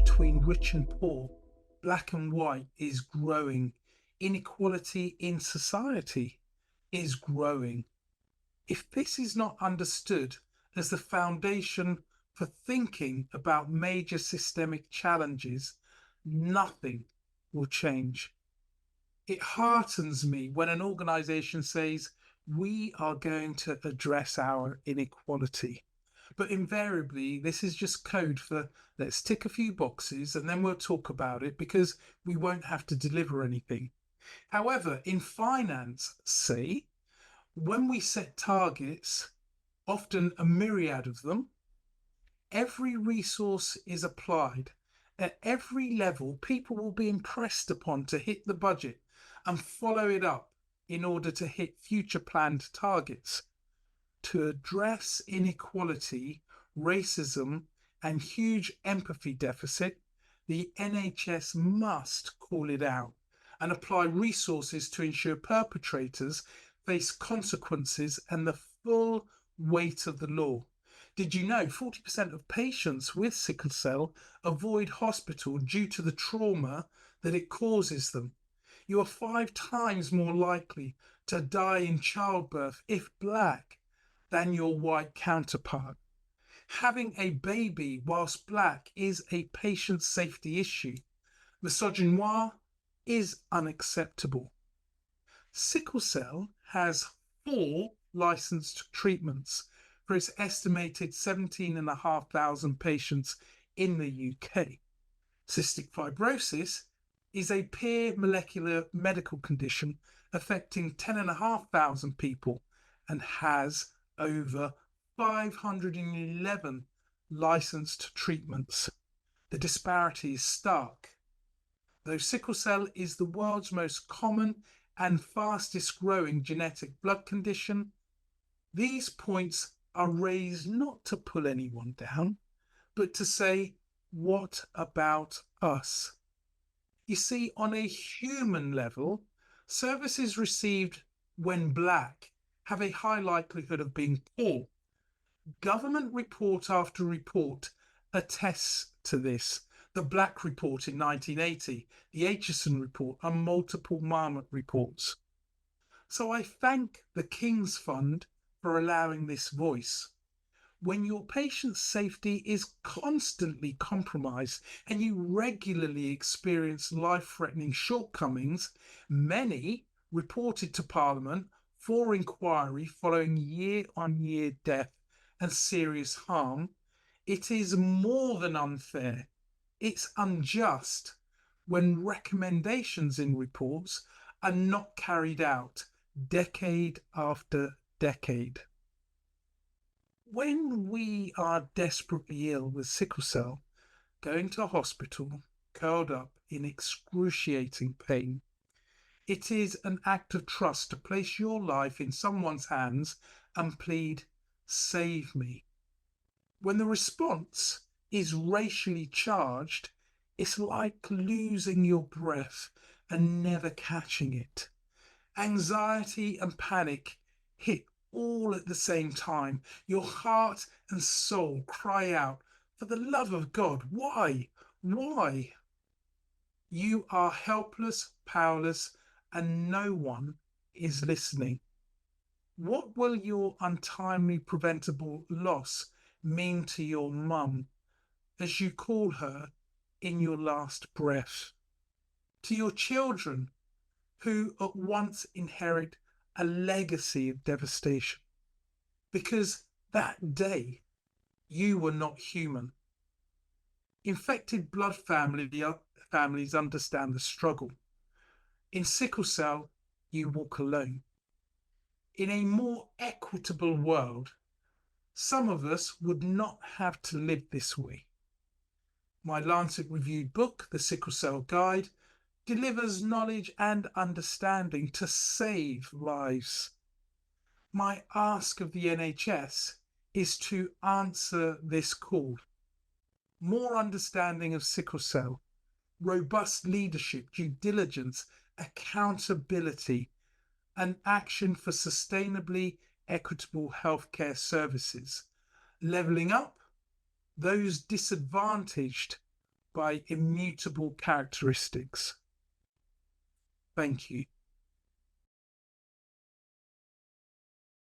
between rich and poor, black and white, is growing. Inequality in society is growing. If this is not understood as the foundation for thinking about major systemic challenges, nothing will change. It heartens me when an organization says, we are going to address our inequality. But invariably, this is just code for let's tick a few boxes and then we'll talk about it because we won't have to deliver anything. However, in finance, say, when we set targets, often a myriad of them, every resource is applied. At every level, people will be impressed upon to hit the budget and follow it up in order to hit future planned targets. To address inequality, racism, and huge empathy deficit, the NHS must call it out and apply resources to ensure perpetrators face consequences and the full weight of the law. Did you know 40% of patients with sickle cell avoid hospital due to the trauma that it causes them? You are 5 times more likely to die in childbirth if black than your white counterpart. Having a baby whilst black is a patient safety issue. Misogynoir is unacceptable. Sickle cell has 4 licensed treatments for its estimated 17,500 patients in the UK. Cystic fibrosis is a peer molecular medical condition affecting 10,500 people and has over 511 licensed treatments. The disparity is stark. Though sickle cell is the world's most common and fastest growing genetic blood condition, these points are raised not to pull anyone down, but to say, what about us? You see, on a human level, services received when black have a high likelihood of being poor. Government report after report attests to this. The Black Report in 1980, the Aitchison Report, and multiple Marmot reports. So I thank the King's Fund for allowing this voice. When your patient's safety is constantly compromised and you regularly experience life-threatening shortcomings, many reported to Parliament for inquiry following year-on-year death and serious harm, it is more than unfair. It's unjust when recommendations in reports are not carried out decade after decade. When we are desperately ill with sickle cell, going to hospital, curled up in excruciating pain, it is an act of trust to place your life in someone's hands and plead, save me. When the response is racially charged, it's like losing your breath and never catching it. Anxiety and panic hit all at the same time. Your heart and soul cry out, for the love of God, why? Why? You are helpless, powerless, and no one is listening. What will your untimely preventable loss mean to your mum as you call her in your last breath? To your children who at once inherit a legacy of devastation because that day you were not human. Infected blood families understand the struggle. In sickle cell, you walk alone. In a more equitable world, some of us would not have to live this way. My Lancet reviewed book, The Sickle Cell Guide, delivers knowledge and understanding to save lives. My ask of the NHS is to answer this call. More understanding of sickle cell, robust leadership, due diligence, accountability, and action for sustainably equitable healthcare services. Levelling up, those disadvantaged by immutable characteristics. Thank you.